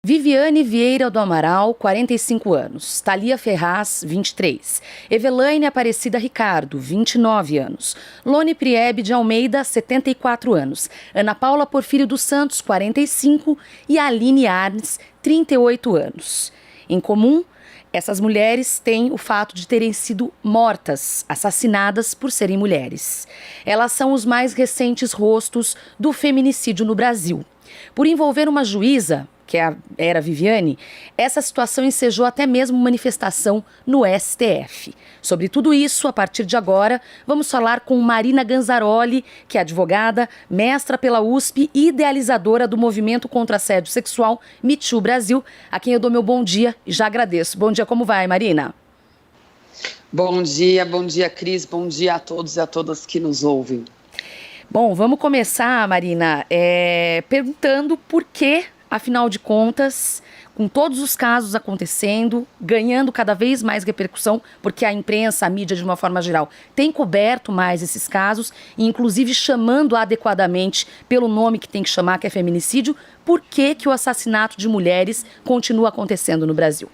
Viviane Vieira do Amaral, 45 anos. Thalia Ferraz, 23. Evelaine Aparecida Ricardo, 29 anos. Lone Priebe de Almeida, 74 anos. Ana Paula Porfírio dos Santos, 45. E Aline Arnes, 38 anos. Em comum, essas mulheres têm o fato de terem sido mortas, assassinadas por serem mulheres. Elas são os mais recentes rostos do feminicídio no Brasil. Por envolver uma juíza, que era Viviane, essa situação ensejou até mesmo manifestação no STF. Sobre tudo isso, a partir de agora, vamos falar com Marina Ganzaroli, que é advogada, mestra pela USP e idealizadora do movimento contra assédio sexual Me Too Brasil, a quem eu dou meu bom dia e já agradeço. Bom dia, como vai, Marina? Bom dia, Cris, bom dia a todos e a todas que nos ouvem. Bom, vamos começar, Marina, perguntando por que, afinal de contas, com todos os casos acontecendo, ganhando cada vez mais repercussão, porque a imprensa, a mídia de uma forma geral, tem coberto mais esses casos, e inclusive chamando adequadamente pelo nome que tem que chamar, que é feminicídio, por que o assassinato de mulheres continua acontecendo no Brasil?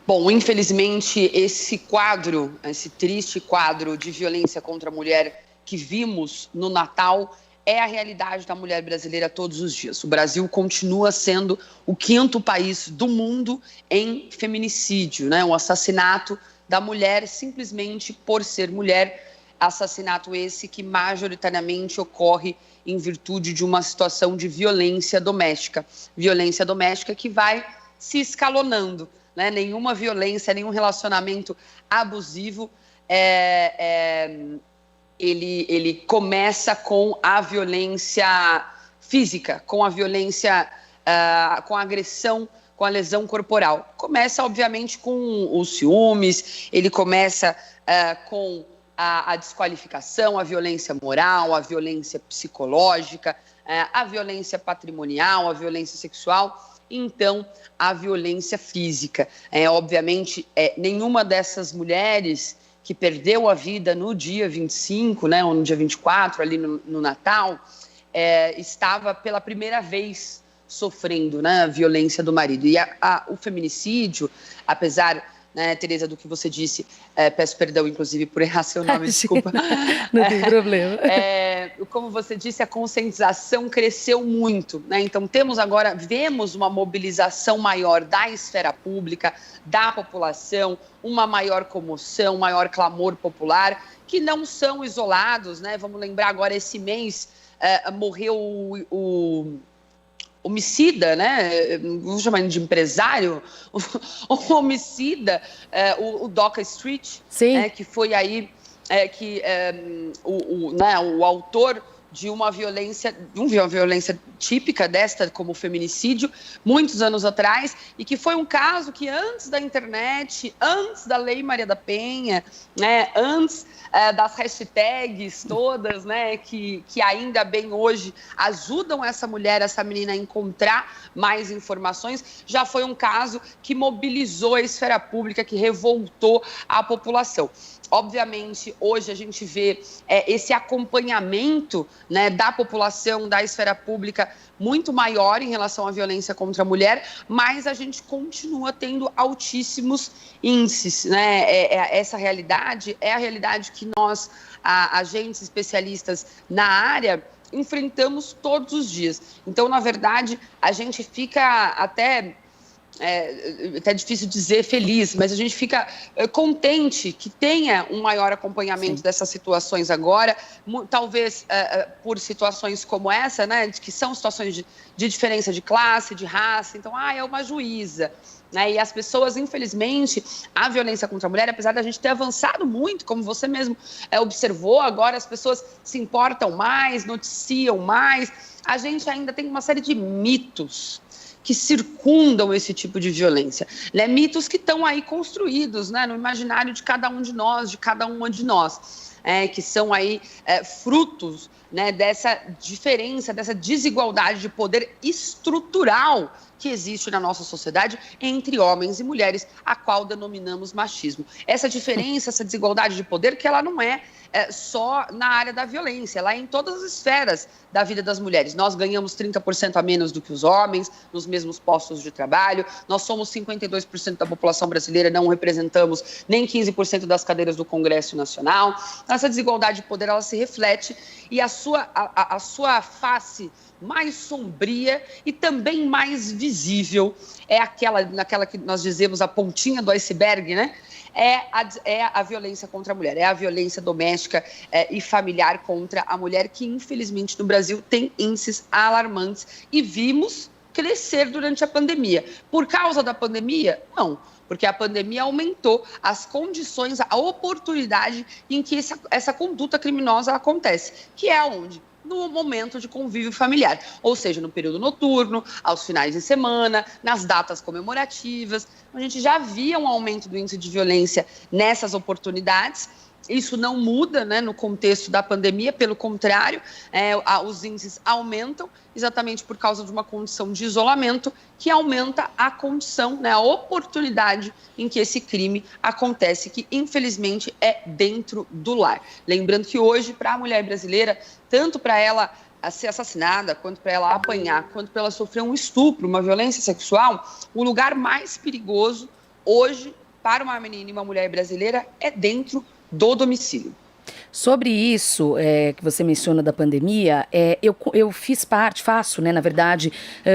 Bom, infelizmente, esse triste quadro de violência contra a mulher que vimos no Natal é a realidade da mulher brasileira todos os dias. O Brasil continua sendo o 5º país do mundo em feminicídio, né? O assassinato da mulher simplesmente por ser mulher, assassinato esse que majoritariamente ocorre em virtude de uma situação de violência doméstica que vai se escalonando, né? Nenhuma violência, nenhum relacionamento abusivo ele começa com a violência física, com a violência, com a agressão, com a lesão corporal. Começa, obviamente, com os ciúmes, ele começa com a desqualificação, a violência moral, a violência psicológica, a violência patrimonial, a violência sexual, então a violência física. Obviamente, nenhuma dessas mulheres que perdeu a vida no dia 25, né, ou no dia 24, ali no Natal, estava pela primeira vez sofrendo, né, a violência do marido. E o feminicídio, apesar, né, Tereza, do que você disse, peço perdão, inclusive, por errar seu nome, desculpa. Não tem problema. Como você disse, a conscientização cresceu muito, né? Então vemos uma mobilização maior da esfera pública, da população, uma maior comoção, maior clamor popular, que não são isolados, né? Vamos lembrar agora, esse mês morreu o homicida, né? Vou chamar de empresário, o homicida, o Doca Street, que foi aí o autor de uma violência típica desta, como feminicídio, muitos anos atrás, e que foi um caso que antes da internet, antes da Lei Maria da Penha, né, antes das hashtags todas, né, que ainda bem hoje ajudam essa mulher, essa menina a encontrar mais informações, já foi um caso que mobilizou a esfera pública, que revoltou a população. Obviamente, hoje a gente vê esse acompanhamento, né, da população, da esfera pública, muito maior em relação à violência contra a mulher, mas a gente continua tendo altíssimos índices, né? Essa realidade é a realidade que nós, agentes especialistas na área, enfrentamos todos os dias. Então, na verdade, a gente fica até difícil dizer feliz, mas a gente fica contente que tenha um maior acompanhamento dessas situações agora, talvez por situações como essa, né, que são situações de diferença de classe, de raça, então, é uma juíza, né, e as pessoas, infelizmente, a violência contra a mulher, apesar da gente ter avançado muito, como você mesmo observou, agora as pessoas se importam mais, noticiam mais, a gente ainda tem uma série de mitos que circundam esse tipo de violência, né? Mitos que estão aí construídos, né, no imaginário de cada um de nós, de cada uma de nós, que são aí frutos, né, dessa diferença, dessa desigualdade de poder estrutural que existe na nossa sociedade entre homens e mulheres, a qual denominamos machismo. Essa diferença, essa desigualdade de poder, que ela não é só na área da violência, ela é em todas as esferas da vida das mulheres. Nós ganhamos 30% a menos do que os homens, nos mesmos postos de trabalho, nós somos 52% da população brasileira, não representamos nem 15% das cadeiras do Congresso Nacional. Essa desigualdade de poder, ela se reflete e a sua face mais sombria e também mais visível é naquela que nós dizemos a pontinha do iceberg, né? É a violência contra a mulher, é a violência doméstica e familiar contra a mulher, que infelizmente no Brasil tem índices alarmantes e vimos crescer durante a pandemia. Por causa da pandemia? Não, porque a pandemia aumentou as condições, a oportunidade em que essa conduta criminosa acontece, que é onde? No momento de convívio familiar, ou seja, no período noturno, aos finais de semana, nas datas comemorativas. A gente já via um aumento do índice de violência nessas oportunidades. Isso não muda, né, no contexto da pandemia, pelo contrário, os índices aumentam exatamente por causa de uma condição de isolamento que aumenta a condição, né, a oportunidade em que esse crime acontece, que infelizmente é dentro do lar. Lembrando que hoje, para a mulher brasileira, tanto para ela ser assassinada, quanto para ela apanhar, quanto para ela sofrer um estupro, uma violência sexual, o lugar mais perigoso hoje para uma menina e uma mulher brasileira é dentro do domicílio. Sobre isso que você menciona da pandemia, eu faço, né, na verdade,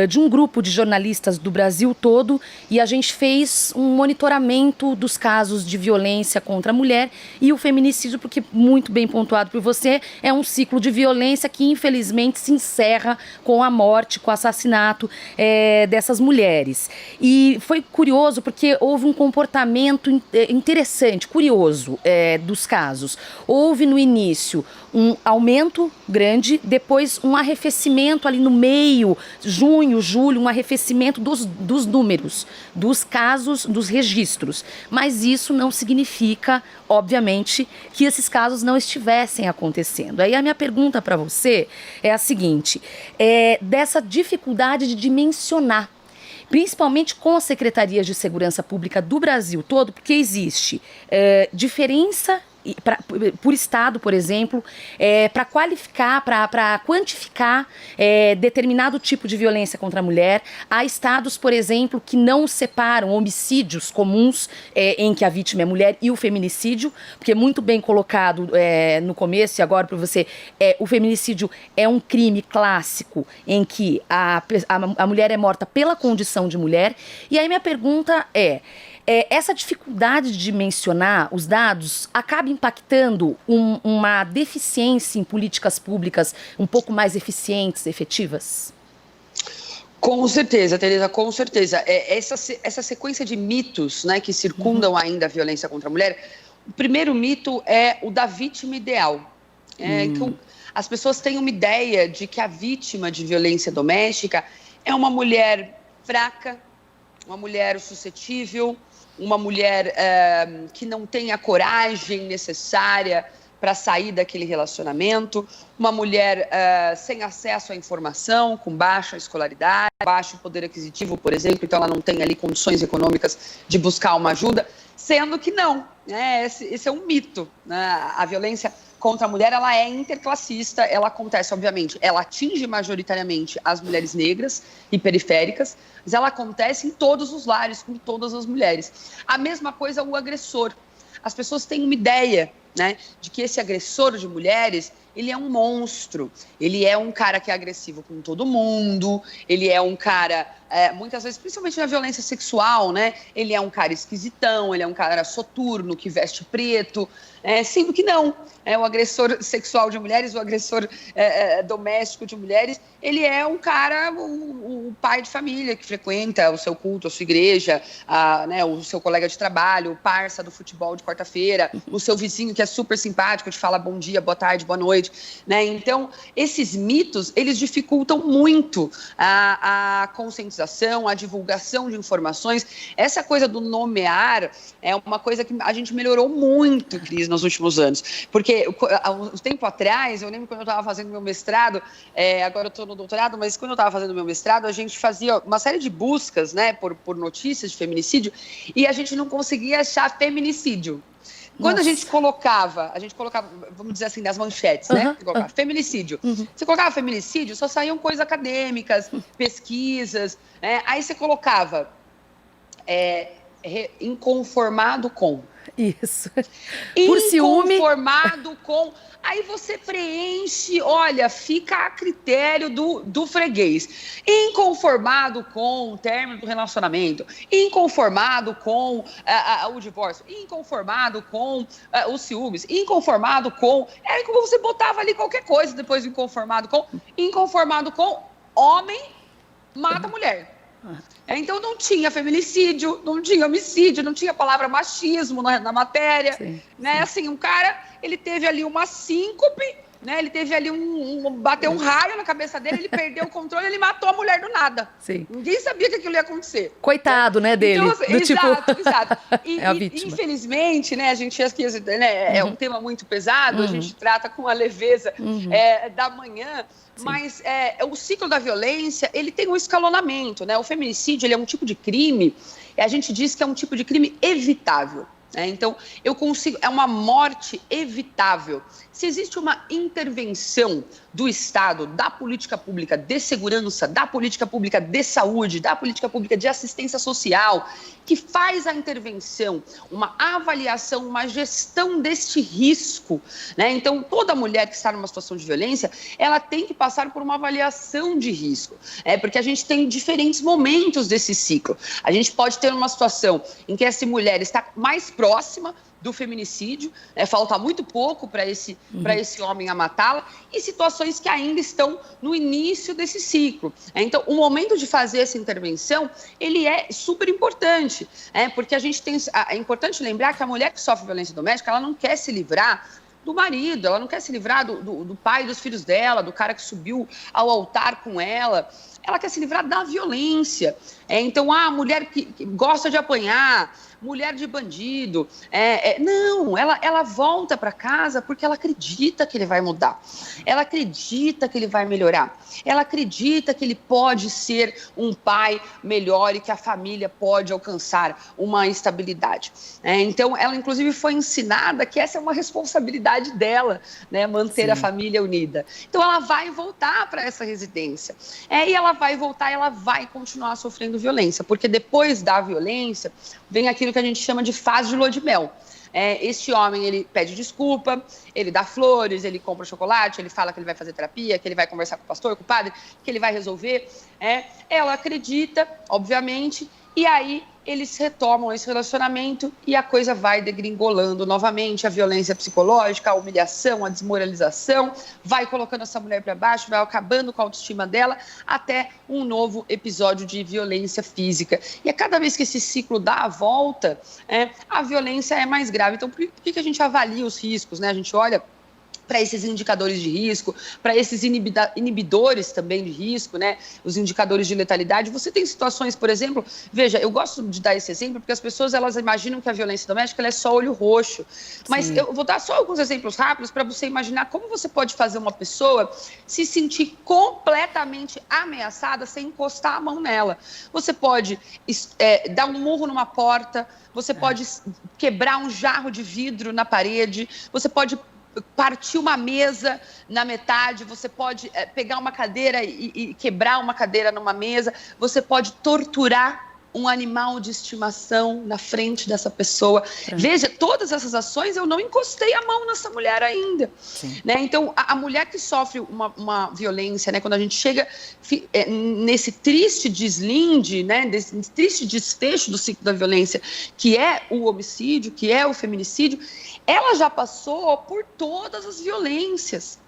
de um grupo de jornalistas do Brasil todo, e a gente fez um monitoramento dos casos de violência contra a mulher e o feminicídio, porque, muito bem pontuado por você, é um ciclo de violência que infelizmente se encerra com a morte, com o assassinato dessas mulheres. E foi curioso porque houve um comportamento interessante, curioso dos casos. Houve no início um aumento grande, depois um arrefecimento ali no meio, junho, julho, um arrefecimento dos números, dos casos, dos registros. Mas isso não significa, obviamente, que esses casos não estivessem acontecendo. Aí a minha pergunta para você é a seguinte, dessa dificuldade de dimensionar, principalmente com as secretarias de segurança pública do Brasil todo, porque existe diferença por estado, por exemplo, para qualificar, para quantificar determinado tipo de violência contra a mulher. Há estados, por exemplo, que não separam homicídios comuns em que a vítima é mulher e o feminicídio, porque muito bem colocado no começo e agora para você, o feminicídio é um crime clássico em que a mulher é morta pela condição de mulher. E aí minha pergunta essa dificuldade de dimensionar os dados acaba impactando uma deficiência em políticas públicas um pouco mais eficientes, efetivas? Com certeza, Tereza, com certeza. Essa sequência de mitos, né, que circundam ainda a violência contra a mulher, o primeiro mito é o da vítima ideal. Que as pessoas têm uma ideia de que a vítima de violência doméstica é uma mulher fraca, uma mulher suscetível, uma mulher que não tem a coragem necessária para sair daquele relacionamento, uma mulher sem acesso à informação, com baixa escolaridade, baixo poder aquisitivo, por exemplo, então ela não tem ali condições econômicas de buscar uma ajuda, sendo que não, né? Esse é um mito, né? A violência contra a mulher, ela é interclassista, ela acontece, obviamente, ela atinge majoritariamente as mulheres negras e periféricas, mas ela acontece em todos os lares, com todas as mulheres. A mesma coisa o agressor. As pessoas têm uma ideia, né, de que esse agressor de mulheres, ele é um monstro, ele é um cara que é agressivo com todo mundo, ele é um cara, muitas vezes, principalmente na violência sexual, né, ele é um cara esquisitão, ele é um cara soturno, que veste preto, sendo que não. O agressor sexual de mulheres, o agressor doméstico de mulheres, ele é um cara, o pai de família que frequenta o seu culto, a sua igreja, né, o seu colega de trabalho, o parça do futebol de quarta-feira, o seu vizinho que é super simpático, te fala bom dia, boa tarde, boa noite, né? Então, esses mitos, eles dificultam muito a conscientização, a divulgação de informações. Essa coisa do nomear é uma coisa que a gente melhorou muito, Cris, nos últimos anos, porque há um tempo atrás, eu lembro quando eu estava fazendo meu mestrado, agora eu estou no doutorado, mas quando eu estava fazendo meu mestrado, a gente fazia uma série de buscas, né, por notícias de feminicídio, e a gente não conseguia achar feminicídio. Quando a gente colocava, vamos dizer assim, nas manchetes, né? Feminicídio. Você colocava feminicídio, só saíam coisas acadêmicas, pesquisas, né? Aí você colocava inconformado com. Isso. Por ciúme. Inconformado com. Aí você preenche, olha, fica a critério do freguês. Inconformado com o término do relacionamento, inconformado com o divórcio, inconformado com os ciúmes, inconformado com. Era como você botava ali qualquer coisa depois do inconformado com homem mata mulher. Então não tinha feminicídio, não tinha homicídio, não tinha a palavra machismo na matéria, né? Assim, um cara, ele teve ali uma síncope, né? Ele teve ali bateu um raio na cabeça dele, ele perdeu o controle, ele matou a mulher do nada. Sim. Ninguém sabia que aquilo ia acontecer. Coitado, né, dele. Então, assim, exato. É a vítima. Infelizmente, né, a gente acha que é um tema muito pesado, a gente trata com a leveza da manhã. Sim. Mas o ciclo da violência, ele tem um escalonamento, né? O feminicídio, ele é um tipo de crime, e a gente diz que é um tipo de crime evitável. Então, é uma morte evitável. Se existe uma intervenção do Estado, da política pública de segurança, da política pública de saúde, da política pública de assistência social, que faz a intervenção, uma avaliação, uma gestão deste risco, né? Então, toda mulher que está numa situação de violência, ela tem que passar por uma avaliação de risco, porque a gente tem diferentes momentos desse ciclo. A gente pode ter uma situação em que essa mulher está mais próxima do feminicídio, falta muito pouco para esse homem a matá-la, e situações que ainda estão no início desse ciclo. Então, o momento de fazer essa intervenção, ele é super importante, porque é importante lembrar que a mulher que sofre violência doméstica, ela não quer se livrar do marido, ela não quer se livrar do pai dos filhos dela, do cara que subiu ao altar com ela quer se livrar da violência. Então, a mulher que gosta de apanhar, mulher de bandido, não, ela volta para casa porque ela acredita que ele vai mudar, ela acredita que ele vai melhorar, ela acredita que ele pode ser um pai melhor e que a família pode alcançar uma estabilidade. Então, ela inclusive foi ensinada que essa é uma responsabilidade dela, né, manter a família unida. Então, ela vai voltar para essa residência, e ela vai voltar, ela vai continuar sofrendo violência, porque depois da violência vem aquilo que a gente chama de fase de lua de mel. Este homem, ele pede desculpa, ele dá flores, ele compra chocolate, ele fala que ele vai fazer terapia, que ele vai conversar com o pastor, com o padre, que ele vai resolver. Ela acredita, obviamente, e aí eles retomam esse relacionamento e a coisa vai degringolando novamente, a violência psicológica, a humilhação, a desmoralização, vai colocando essa mulher para baixo, vai acabando com a autoestima dela, até um novo episódio de violência física. E a cada vez que esse ciclo dá a volta, a violência é mais grave. Então, por que a gente avalia os riscos, né? A gente olha para esses indicadores de risco, para esses inibidores também de risco, né? Os indicadores de letalidade. Você tem situações, por exemplo, veja, eu gosto de dar esse exemplo porque as pessoas elas imaginam que a violência doméstica ela é só olho roxo. Mas eu vou dar só alguns exemplos rápidos para você imaginar como você pode fazer uma pessoa se sentir completamente ameaçada sem encostar a mão nela. Você pode dar um murro numa porta, você pode quebrar um jarro de vidro na parede, você pode partir uma mesa na metade, você pode pegar uma cadeira e quebrar uma cadeira numa mesa, você pode torturar um animal de estimação na frente dessa pessoa. Veja, todas essas ações eu não encostei a mão nessa mulher ainda. Né? Então, a mulher que sofre uma violência, né, quando a gente chega nesse triste deslinde, né, nesse triste desfecho do ciclo da violência, que é o homicídio, que é o feminicídio, ela já passou por todas as violências.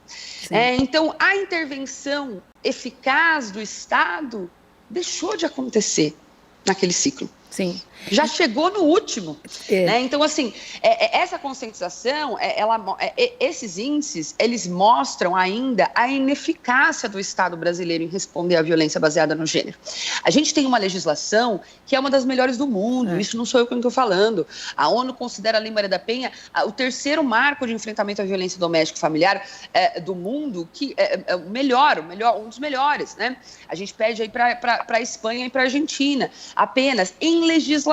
Então, a intervenção eficaz do Estado deixou de acontecer naquele ciclo. Sim. Já chegou no último. Né? Então, assim, essa conscientização, esses índices, eles mostram ainda a ineficácia do Estado brasileiro em responder à violência baseada no gênero. A gente tem uma legislação que é uma das melhores do mundo, isso não sou eu que estou falando. A ONU considera a Lei Maria da Penha o terceiro marco de enfrentamento à violência doméstica e familiar do mundo, que é o melhor, um dos melhores. Né? A gente pede aí para a Espanha e para a Argentina, apenas em legislação.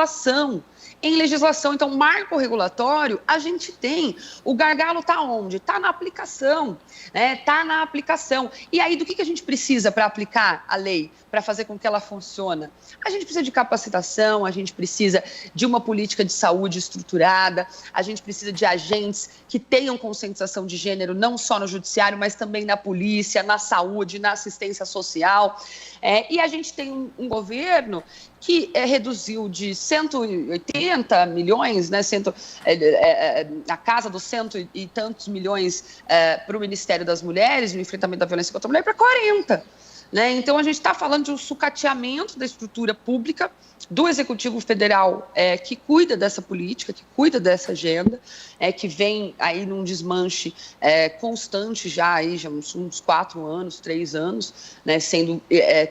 em legislação. Então, marco regulatório, a gente tem. O gargalo está onde? Está na aplicação, né? Está na aplicação. E aí, do que a gente precisa para aplicar a lei, para fazer com que ela funcione? A gente precisa de capacitação, a gente precisa de uma política de saúde estruturada, a gente precisa de agentes que tenham conscientização de gênero, não só no judiciário, mas também na polícia, na saúde, na assistência social. E a gente tem um governo que reduziu de 180 milhões, né, a casa dos cento e tantos milhões para o Ministério das Mulheres, no enfrentamento da violência contra a mulher, para 40. Né? Então, a gente está falando de um sucateamento da estrutura pública do Executivo Federal que cuida dessa política, que cuida dessa agenda, que vem aí num desmanche constante já, uns 4 anos, 3 anos, né, sendo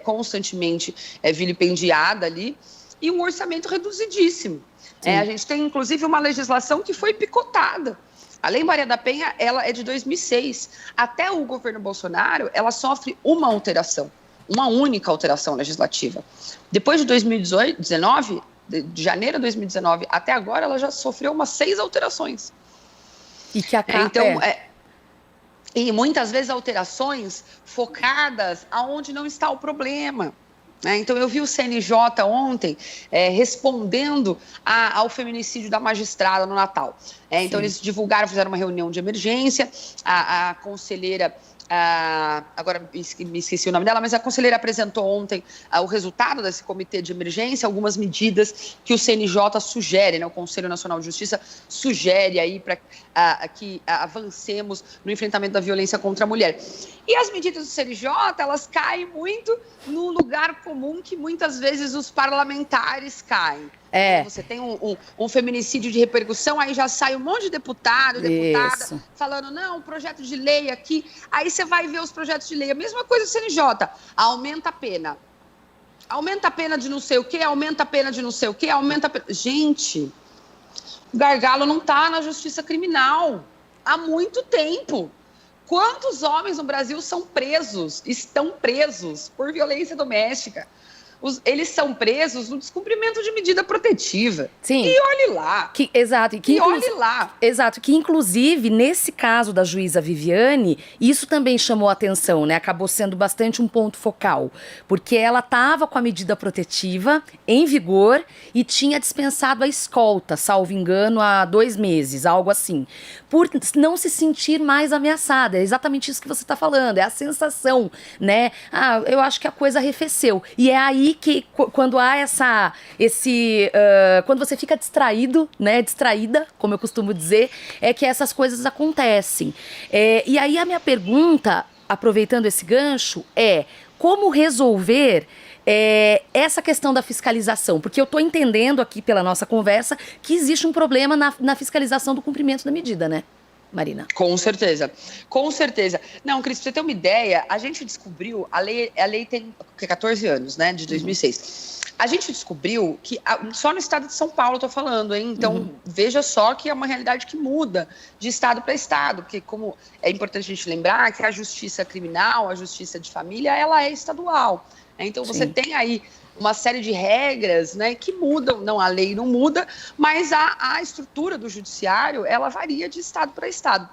constantemente vilipendiada ali, e um orçamento reduzidíssimo. A gente tem, inclusive, uma legislação que foi picotada. A Lei Maria da Penha, ela é de 2006. Até o governo Bolsonaro, ela sofre uma alteração, uma única alteração legislativa. Depois de 2019, de janeiro de 2019 até agora, ela já sofreu umas 6 alterações. E que E muitas vezes alterações focadas aonde não está o problema. Então, eu vi o CNJ ontem respondendo ao feminicídio da magistrada no Natal. Então, eles divulgaram, fizeram uma reunião de emergência, a conselheira... agora me esqueci o nome dela, mas a conselheira apresentou ontem o resultado desse comitê de emergência, algumas medidas que o CNJ sugere, né, o Conselho Nacional de Justiça sugere aí para que avancemos no enfrentamento da violência contra a mulher. E as medidas do CNJ, elas caem muito no lugar comum que muitas vezes os parlamentares caem. Você tem um feminicídio de repercussão, aí já sai um monte de deputado, deputada, falando, não, projeto de lei aqui. Aí você vai ver os projetos de lei. A mesma coisa do CNJ, aumenta a pena. Aumenta a pena de não sei o quê, aumenta a pena de não sei o quê, aumenta a pena... Gente, o gargalo não está na justiça criminal há muito tempo. Quantos homens no Brasil estão presos por violência doméstica? Eles são presos no descumprimento de medida protetiva. Sim. E olhe lá. Exato. E olhe lá. Exato. Que, inclusive, nesse caso da juíza Viviane, isso também chamou a atenção, né? Acabou sendo bastante um ponto focal. Porque ela estava com a medida protetiva em vigor e tinha dispensado a escolta, salvo engano, há 2 meses, algo assim. Por não se sentir mais ameaçada. É exatamente isso que você está falando. É a sensação, né? Eu acho que a coisa arrefeceu. E é aí que quando há quando você fica distraído, né, distraída, como eu costumo dizer, é que essas coisas acontecem. E aí a minha pergunta, aproveitando esse gancho, é como resolver essa questão da fiscalização? Porque eu estou entendendo aqui pela nossa conversa que existe um problema na fiscalização do cumprimento da medida, né, Marina? Com certeza. Não, Cris, pra você ter uma ideia, a gente descobriu, a lei tem 14 anos, né, de 2006. A gente descobriu que, só no estado de São Paulo eu tô falando, hein? Então, veja só que é uma realidade que muda de estado para estado, porque como é importante a gente lembrar que a justiça criminal, a justiça de família, ela é estadual. Então, você tem aí uma série de regras, né, que mudam. Não, a lei não muda, mas a estrutura do judiciário, ela varia de estado para estado.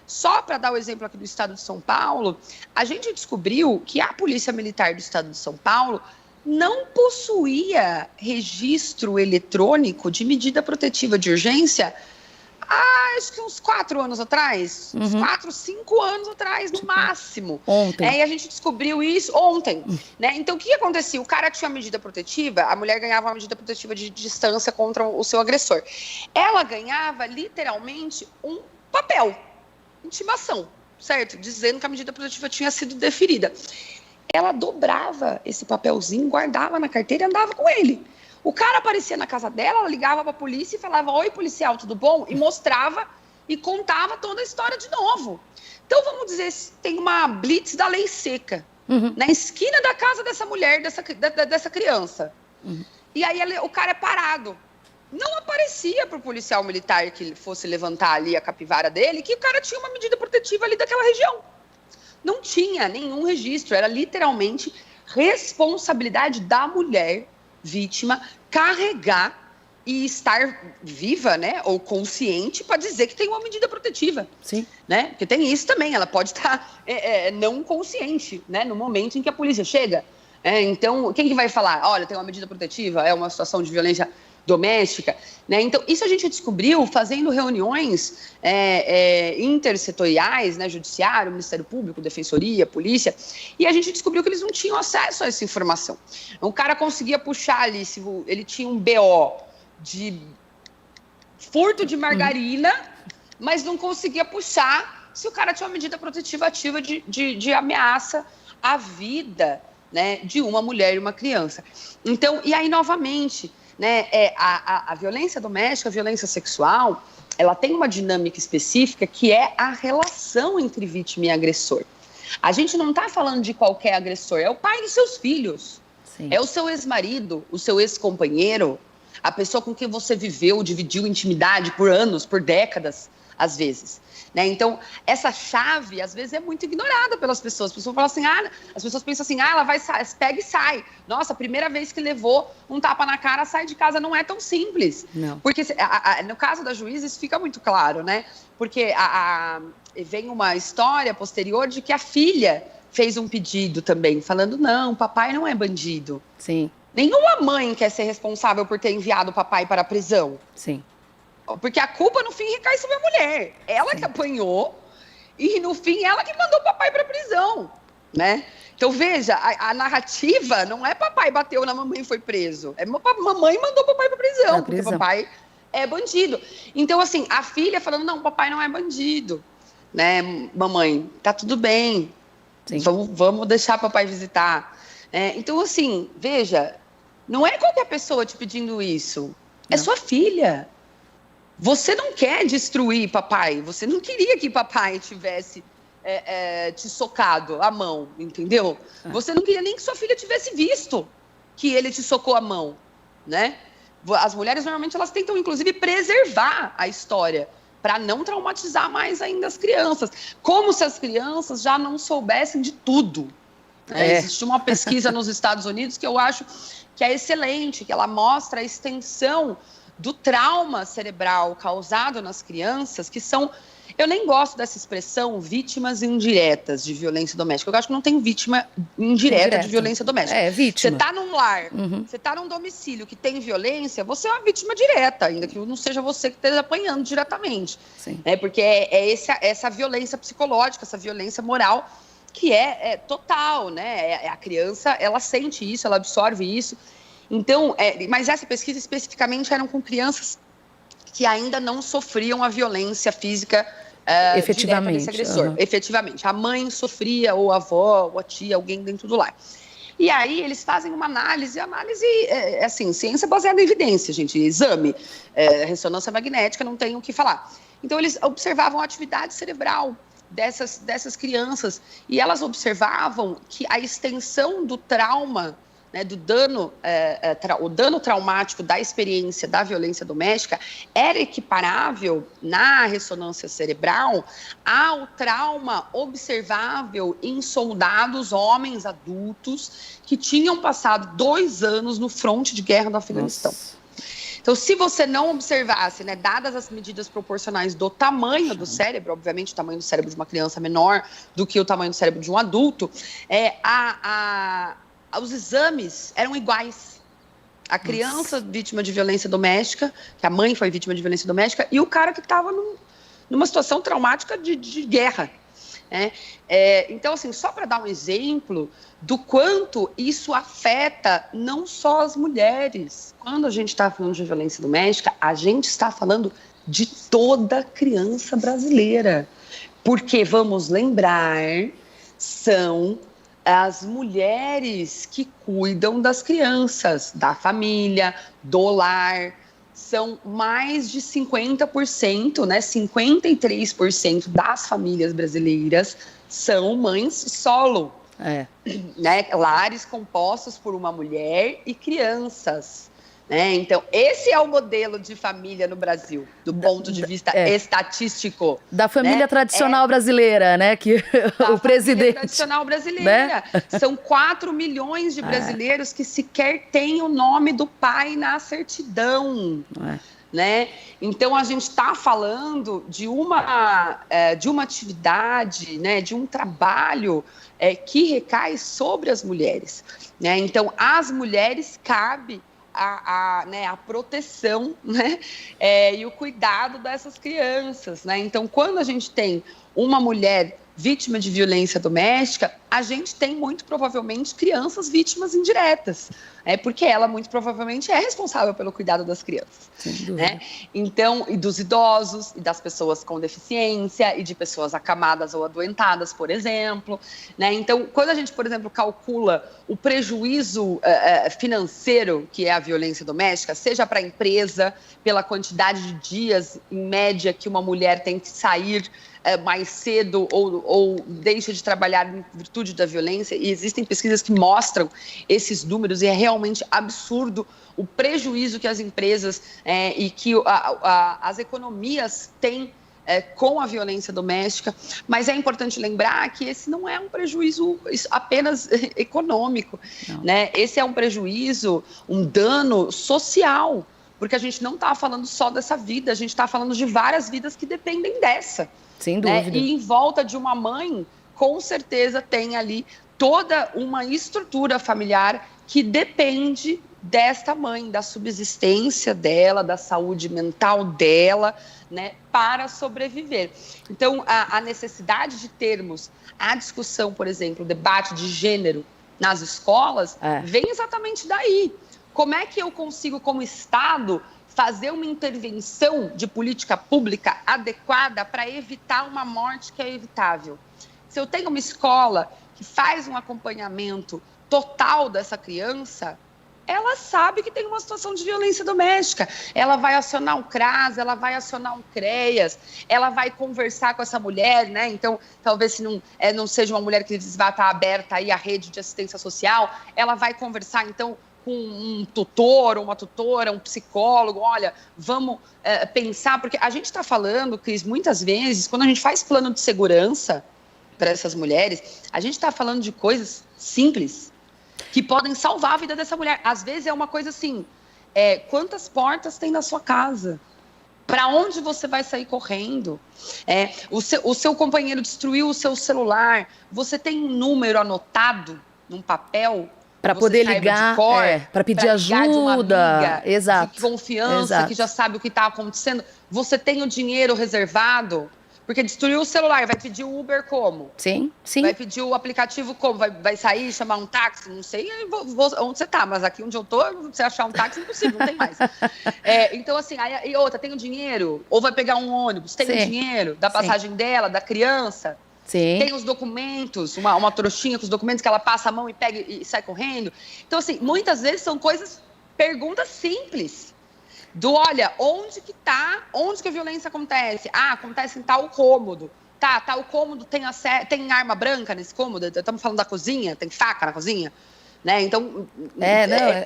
Só para dar o exemplo aqui do estado de São Paulo, a gente descobriu que a Polícia Militar do estado de São Paulo não possuía registro eletrônico de medida protetiva de urgência acho que uns 4 anos atrás, uns 4, 5 anos atrás, no máximo. Ontem. E a gente descobriu isso ontem. Né? Então, o que acontecia? O cara tinha uma medida protetiva, a mulher ganhava uma medida protetiva de distância contra o seu agressor. Ela ganhava, literalmente, um papel, intimação, certo? Dizendo que a medida protetiva tinha sido deferida. Ela dobrava esse papelzinho, guardava na carteira e andava com ele. O cara aparecia na casa dela, ela ligava para a polícia e falava: oi, policial, tudo bom? E mostrava e contava toda a história de novo. Então, vamos dizer, tem uma blitz da lei seca, na esquina da casa dessa mulher, dessa criança. E aí o cara é parado. Não aparecia para o policial militar que fosse levantar ali a capivara dele, que o cara tinha uma medida protetiva ali daquela região. Não tinha nenhum registro, era literalmente responsabilidade da mulher vítima carregar e estar viva, né, ou consciente para dizer que tem uma medida protetiva. Sim. Né? Porque tem isso também, ela pode estar não consciente, né, no momento em que a polícia chega. Então, quem que vai falar? Olha, tem uma medida protetiva, é uma situação de violência doméstica, né? Então, isso a gente descobriu fazendo reuniões intersetoriais, né, judiciário, Ministério Público, Defensoria, Polícia, e a gente descobriu que eles não tinham acesso a essa informação. O cara conseguia puxar ali, se ele tinha um BO de furto de margarina, mas não conseguia puxar se o cara tinha uma medida protetiva ativa de ameaça à vida, né, de uma mulher e uma criança. Então, e aí, novamente, né, a violência doméstica, a violência sexual, ela tem uma dinâmica específica que é a relação entre vítima e agressor. A gente não está falando de qualquer agressor, é o pai dos seus filhos, Sim. É o seu ex-marido, o seu ex-companheiro, a pessoa com quem você viveu, dividiu intimidade por anos, por décadas, às vezes. Né? Então, essa chave, às vezes, é muito ignorada pelas pessoas. As pessoas falam assim, as pessoas pensam assim, ela vai, pega e sai. Nossa, a primeira vez que levou um tapa na cara, sai de casa. Não é tão simples. Não. Porque, no caso da juíza, isso fica muito claro, né? Porque vem uma história posterior de que a filha fez um pedido também, falando, não, papai não é bandido. Sim. Nenhuma mãe quer ser responsável por ter enviado o papai para a prisão. Sim. Porque a culpa, no fim, recai sobre a mulher. Ela que apanhou e, no fim, ela que mandou o papai para a prisão, né? Então, veja, a narrativa não é papai bateu na mamãe e foi preso. É mamãe mandou o papai para a prisão, porque papai é bandido. Então, assim, a filha falando, não, papai não é bandido, né? Mamãe, tá tudo bem. Sim. Vamos deixar papai visitar. Então, assim, veja, não é qualquer pessoa te pedindo isso. É sua filha. Você não quer destruir papai, você não queria que papai tivesse te socado a mão, entendeu? Você não queria nem que sua filha tivesse visto que ele te socou a mão, né? As mulheres, normalmente, elas tentam, inclusive, preservar a história para não traumatizar mais ainda as crianças. Como se as crianças já não soubessem de tudo. Existe uma pesquisa nos Estados Unidos que eu acho que é excelente, que ela mostra a extensão do trauma cerebral causado nas crianças, que são, eu nem gosto dessa expressão, vítimas indiretas de violência doméstica. Eu acho que não tem vítima indireta de violência doméstica. Vítima. Você está num lar, você está num domicílio que tem violência, você é uma vítima direta, ainda que não seja você que esteja apanhando diretamente. Sim. Porque essa violência psicológica, essa violência moral, que é total, né? A criança, ela sente isso, ela absorve isso. Então, mas essa pesquisa especificamente eram com crianças que ainda não sofriam a violência física efetivamente direta desse agressor. Efetivamente. A mãe sofria, ou a avó, ou a tia, alguém dentro do lar. E aí eles fazem uma análise assim, ciência baseada em evidência, gente, exame, ressonância magnética, não tem o que falar. Então, eles observavam a atividade cerebral dessas crianças e elas observavam que a extensão do trauma, né, do dano, o dano traumático da experiência da violência doméstica era equiparável na ressonância cerebral ao trauma observável em soldados, homens adultos, que tinham passado 2 anos no fronte de guerra do Afeganistão. Nossa. Então, se você não observasse, né, dadas as medidas proporcionais do tamanho do cérebro, obviamente o tamanho do cérebro de uma criança é menor do que o tamanho do cérebro de um adulto, os exames eram iguais. A criança vítima de violência doméstica, que a mãe foi vítima de violência doméstica, e o cara que estava numa situação traumática de guerra. Então, assim, só para dar um exemplo do quanto isso afeta não só as mulheres. Quando a gente está falando de violência doméstica, a gente está falando de toda criança brasileira. Porque, vamos lembrar, são as mulheres que cuidam das crianças, da família, do lar. São mais de 50%, né? 53% das famílias brasileiras são mães solo. Né? Lares compostos por uma mulher e crianças. né? Então, esse é o modelo de família no Brasil, do ponto de vista estatístico. Da família tradicional brasileira, né? Que o presidente... tradicional brasileira. Né? São 4 milhões de brasileiros que sequer têm o nome do pai na certidão. Né? Então, a gente está falando de uma atividade, né, de um trabalho que recai sobre as mulheres. Né? Então, às mulheres cabe a proteção, né, e o cuidado dessas crianças. Né? Então, quando a gente tem uma mulher vítima de violência doméstica, a gente tem muito provavelmente crianças vítimas indiretas, porque ela muito provavelmente é responsável pelo cuidado das crianças. Né? Então, e dos idosos, e das pessoas com deficiência, e de pessoas acamadas ou adoentadas, por exemplo. Né? Então, quando a gente, por exemplo, calcula o prejuízo financeiro que é a violência doméstica, seja para a empresa, pela quantidade de dias, em média, que uma mulher tem que sair mais cedo ou deixa de trabalhar em virtude da violência, e existem pesquisas que mostram esses números, e é realmente absurdo o prejuízo que as empresas e que as economias têm com a violência doméstica. Mas é importante lembrar que esse não é um prejuízo apenas econômico, né? Esse é um prejuízo, um dano social, porque a gente não está falando só dessa vida, a gente está falando de várias vidas que dependem dessa. Sem dúvida. E em volta de uma mãe, com certeza tem ali toda uma estrutura familiar que depende desta mãe, da subsistência dela, da saúde mental dela, né, para sobreviver. Então, a necessidade de termos a discussão, por exemplo, o debate de gênero nas escolas, vem exatamente daí. Como é que eu consigo, como Estado, fazer uma intervenção de política pública adequada para evitar uma morte que é evitável? Se eu tenho uma escola que faz um acompanhamento total dessa criança, ela sabe que tem uma situação de violência doméstica. Ela vai acionar o CRAS, ela vai acionar um CREAS, ela vai conversar com essa mulher, né? Então, talvez se não seja uma mulher que vá estar aberta aí à rede de assistência social, ela vai conversar, então, com um tutor, uma tutora, um psicólogo. Olha, vamos pensar, porque a gente está falando, Cris, muitas vezes, quando a gente faz plano de segurança para essas mulheres, a gente está falando de coisas simples, que podem salvar a vida dessa mulher. Às vezes é uma coisa assim, quantas portas tem na sua casa? Para onde você vai sair correndo? O seu companheiro destruiu o seu celular, você tem um número anotado num papel para poder ligar, para pedir ajuda, de uma amiga, exato, de confiança, que já sabe o que está acontecendo. Você tem o dinheiro reservado, porque destruiu o celular, vai pedir o Uber como? Sim. Vai pedir o aplicativo como? Vai sair, chamar um táxi? Não sei onde você está, mas aqui onde eu estou, você achar um táxi é impossível, não tem mais. Então, assim, e outra, tem o dinheiro? Ou vai pegar um ônibus? Tem o dinheiro da passagem dela, da criança? Sim. Tem os documentos, uma trouxinha com os documentos que ela passa a mão e pega e sai correndo. Então, assim, muitas vezes são perguntas simples. Olha, onde que a violência acontece? Acontece em tal cômodo. Tal cômodo tem arma branca nesse cômodo? Estamos falando da cozinha? Tem faca na cozinha? Né? Então,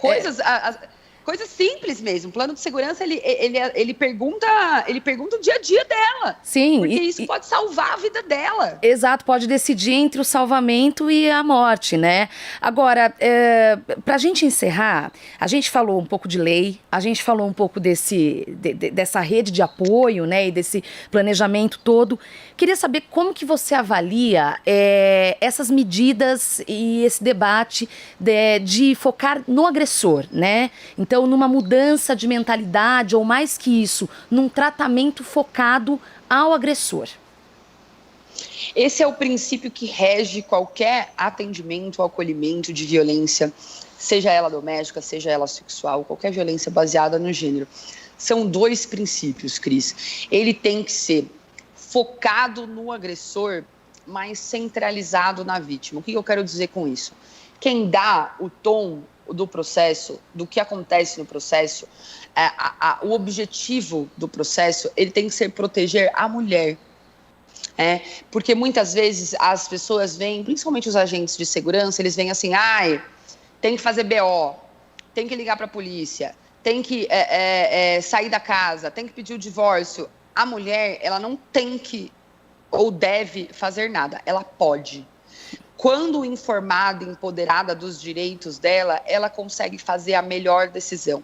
coisas simples mesmo. O plano de segurança, ele pergunta o dia a dia dela. Sim. Porque isso pode salvar a vida dela. Exato, pode decidir entre o salvamento e a morte, né? Agora, para a gente encerrar, a gente falou um pouco de lei, a gente falou um pouco dessa rede de apoio, né? E desse planejamento todo. Queria saber como que você avalia essas medidas e esse debate de focar no agressor, né? Então, numa mudança de mentalidade, ou mais que isso, num tratamento focado ao agressor. Esse é o princípio que rege qualquer atendimento ou acolhimento de violência, seja ela doméstica, seja ela sexual, qualquer violência baseada no gênero. São 2 princípios, Cris. Ele tem que ser focado no agressor, mas centralizado na vítima. O que eu quero dizer com isso? Quem dá o tom do processo, do que acontece no processo, o objetivo do processo, ele tem que ser proteger a mulher. Porque muitas vezes as pessoas vêm, principalmente os agentes de segurança, eles vêm assim, tem que fazer BO, tem que ligar para a polícia, tem que sair da casa, tem que pedir o divórcio. A mulher, ela não tem que ou deve fazer nada, ela pode. Quando informada, empoderada dos direitos dela, ela consegue fazer a melhor decisão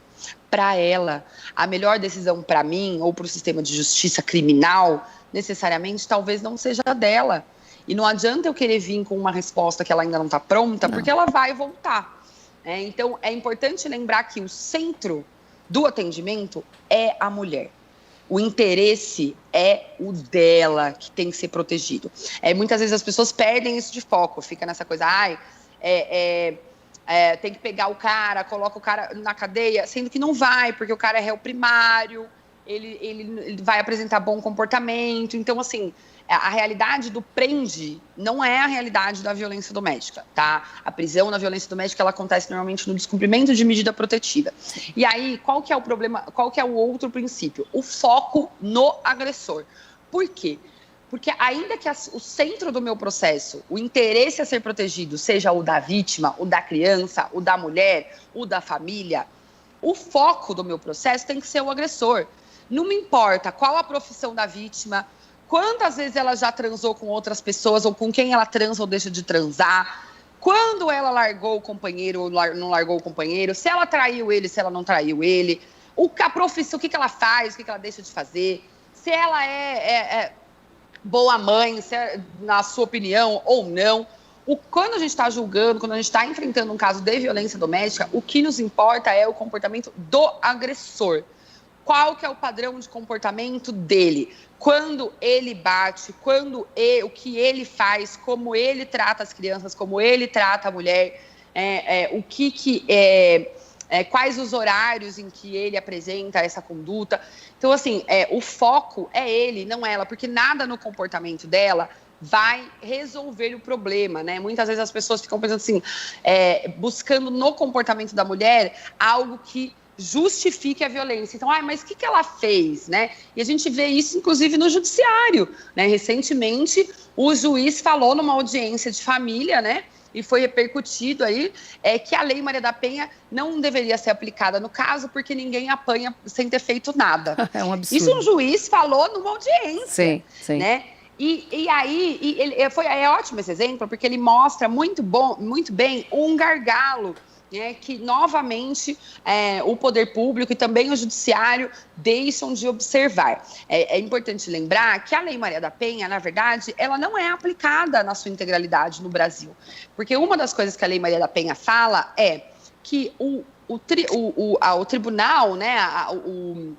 para ela. A melhor decisão para mim, ou para o sistema de justiça criminal, necessariamente, talvez não seja a dela. E não adianta eu querer vir com uma resposta que ela ainda não está pronta, porque ela vai voltar. Então, é importante lembrar que o centro do atendimento é a mulher. O interesse é o dela, que tem que ser protegido. Muitas vezes as pessoas perdem isso de foco, fica nessa coisa, tem que pegar o cara, coloca o cara na cadeia, sendo que não vai, porque o cara é réu primário, ele vai apresentar bom comportamento. Então, assim, a realidade do prende não é a realidade da violência doméstica, tá? A prisão na violência doméstica, ela acontece normalmente no descumprimento de medida protetiva. E aí, qual que é o problema, qual que é o outro princípio? O foco no agressor. Por quê? Porque ainda que o centro do meu processo, o interesse a ser protegido, seja o da vítima, o da criança, o da mulher, o da família, o foco do meu processo tem que ser o agressor. Não me importa qual a profissão da vítima, quantas vezes ela já transou com outras pessoas, ou com quem ela transa ou deixa de transar, quando ela largou o companheiro ou não largou o companheiro, se ela traiu ele, se ela não traiu ele, a profissão, o que ela faz, o que ela deixa de fazer, se ela é boa mãe, na sua opinião, ou não. Quando a gente está julgando, quando a gente está enfrentando um caso de violência doméstica, o que nos importa é o comportamento do agressor. Qual que é o padrão de comportamento dele? Quando ele bate, o que ele faz, como ele trata as crianças, como ele trata a mulher, quais os horários em que ele apresenta essa conduta. Então, assim, o foco é ele, não ela, porque nada no comportamento dela vai resolver o problema, né? Muitas vezes as pessoas ficam pensando assim, buscando no comportamento da mulher algo que justifique a violência. Então, mas o que ela fez, né? E a gente vê isso, inclusive, no judiciário, né? Recentemente, o juiz falou numa audiência de família, né? E foi repercutido aí, que a Lei Maria da Penha não deveria ser aplicada no caso, porque ninguém apanha sem ter feito nada. É um absurdo. Isso um juiz falou numa audiência, sim. Né? E aí, é ótimo esse exemplo, porque ele mostra muito bem um gargalo, né, que novamente o poder público e também o judiciário deixam de observar. É importante lembrar que a Lei Maria da Penha, na verdade, ela não é aplicada na sua integralidade no Brasil. Porque uma das coisas que a Lei Maria da Penha fala é que o tribunal, né, o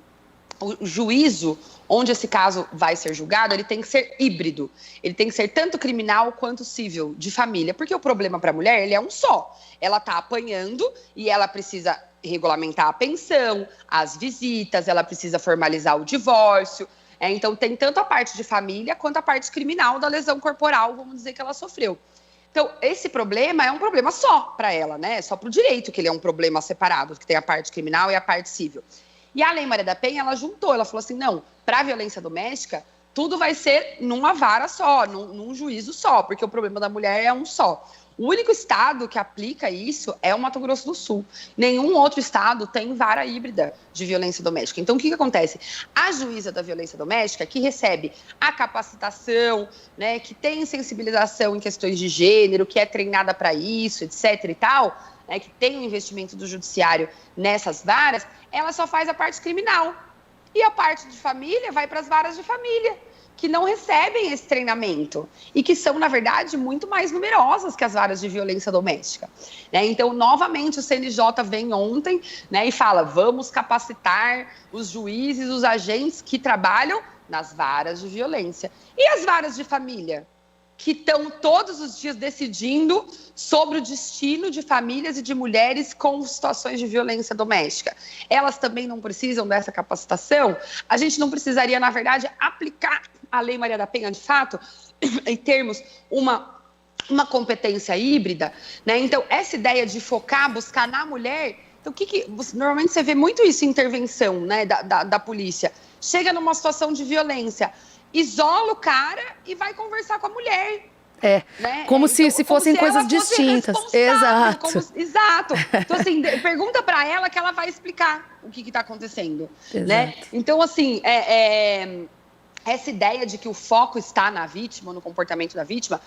juízo onde esse caso vai ser julgado, ele tem que ser híbrido. Ele tem que ser tanto criminal quanto civil, de família. Porque o problema para a mulher, ele é um só. Ela está apanhando e ela precisa regulamentar a pensão, as visitas, ela precisa formalizar o divórcio. Então, tem tanto a parte de família quanto a parte criminal da lesão corporal, vamos dizer, que ela sofreu. Então, esse problema é um problema só para ela, né? Só para o direito que ele é um problema separado, que tem a parte criminal e a parte civil. E a Lei Maria da Penha, ela juntou, ela falou assim, não, para a violência doméstica, tudo vai ser numa vara só, num juízo só, porque o problema da mulher é um só. O único estado que aplica isso é o Mato Grosso do Sul. Nenhum outro estado tem vara híbrida de violência doméstica. Então, o que acontece? A juíza da violência doméstica, que recebe a capacitação, né, que tem sensibilização em questões de gênero, que é treinada para isso, etc. e tal, né, que tem um investimento do judiciário nessas varas, ela só faz a parte criminal. E a parte de família vai para as varas de família, que não recebem esse treinamento e que são, na verdade, muito mais numerosas que as varas de violência doméstica. Né? Então, novamente, o CNJ vem ontem, né, e fala, vamos capacitar os juízes, os agentes que trabalham nas varas de violência. E as varas de família? Que estão todos os dias decidindo sobre o destino de famílias e de mulheres com situações de violência doméstica. Elas também não precisam dessa capacitação? A gente não precisaria, na verdade, aplicar a Lei Maria da Penha, de fato, em termos uma competência híbrida, né? Então, essa ideia de focar, buscar na mulher... Então, normalmente você vê muito isso em intervenção, né, da polícia. Chega numa situação de violência, isola o cara e vai conversar com a mulher. Né? Como se fossem coisas distintas. Exato. Exato. Então, assim, pergunta para ela que ela vai explicar o que está acontecendo. Né? Então, assim, essa ideia de que o foco está na vítima, no comportamento da vítima,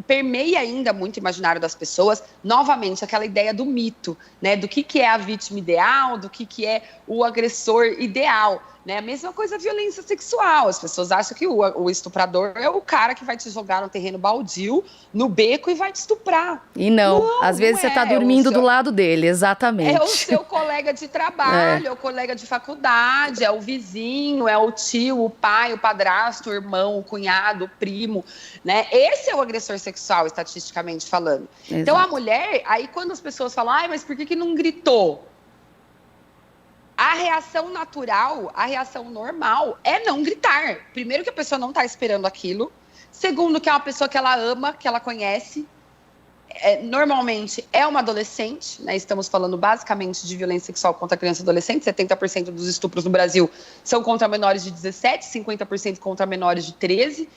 permeia ainda muito o imaginário das pessoas. Novamente, aquela ideia do mito, né? Do que é a vítima ideal, do que é o agressor ideal. Né? A mesma coisa a violência sexual. As pessoas acham que o estuprador é o cara que vai te jogar no terreno baldio, no beco e vai te estuprar. E não às vezes você está dormindo do lado dele, exatamente. É o seu colega de trabalho, é o colega de faculdade, é o vizinho, é o tio, o pai, o padrasto, o irmão, o cunhado, o primo, né? Esse é o agressor sexual, estatisticamente falando. Exato. Então a mulher, aí quando as pessoas falam, mas por que não gritou? A reação natural, a reação normal é não gritar. Primeiro que a pessoa não está esperando aquilo. Segundo que é uma pessoa que ela ama, que ela conhece. Normalmente é uma adolescente, né? Estamos falando basicamente de violência sexual contra criança e adolescente. 70% dos estupros no Brasil são contra menores de 17, 50% contra menores de 13.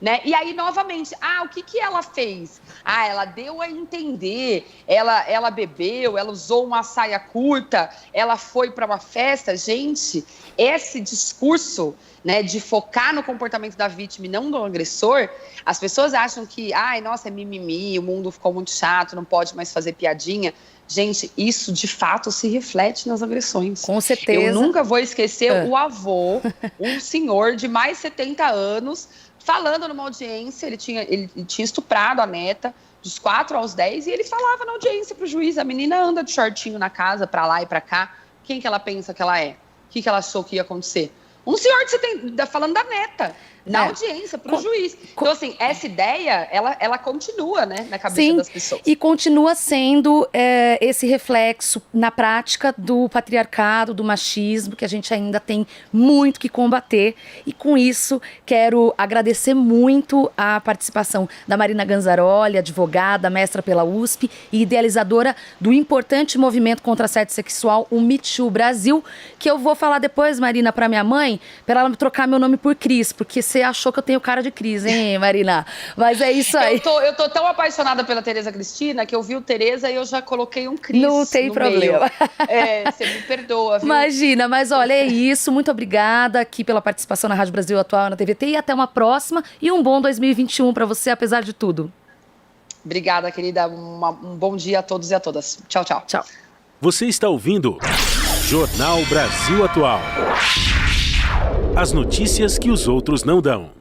Né? E aí, novamente, o que ela fez? Ela deu a entender, ela bebeu, ela usou uma saia curta, ela foi para uma festa. Gente, esse discurso, né, de focar no comportamento da vítima e não do agressor, as pessoas acham que, nossa, é mimimi, o mundo ficou muito chato, não pode mais fazer piadinha. Gente, isso de fato se reflete nas agressões. Com certeza. Eu nunca vou esquecer o avô, um senhor de mais de 70 anos, falando numa audiência. Ele tinha estuprado a neta dos 4 aos 10 e ele falava na audiência para o juiz: a menina anda de shortinho na casa, para lá e para cá. Quem que ela pensa que ela é? O que ela achou que ia acontecer? Um senhor de 70, falando da neta, na audiência, para o juiz. Então, assim, essa ideia, ela continua, né, na cabeça das pessoas. E continua sendo esse reflexo, na prática, do patriarcado, do machismo, que a gente ainda tem muito que combater. E, com isso, quero agradecer muito a participação da Marina Ganzaroli, advogada, mestra pela USP e idealizadora do importante movimento contra assédio sexual, o Me Too Brasil, que eu vou falar depois, Marina, para minha mãe, para ela trocar meu nome por Cris, porque você achou que eu tenho cara de Cris, hein, Marina? Mas é isso aí. Eu tô tão apaixonada pela Tereza Cristina que eu vi o Tereza e eu já coloquei um Cris. Não tem problema. Você me perdoa, viu? Imagina, mas olha, é isso. Muito obrigada aqui pela participação na Rádio Brasil Atual, na TVT, e até uma próxima e um bom 2021 para você, apesar de tudo. Obrigada, querida. Um bom dia a todos e a todas. Tchau, tchau. Tchau. Você está ouvindo Jornal Brasil Atual. As notícias que os outros não dão.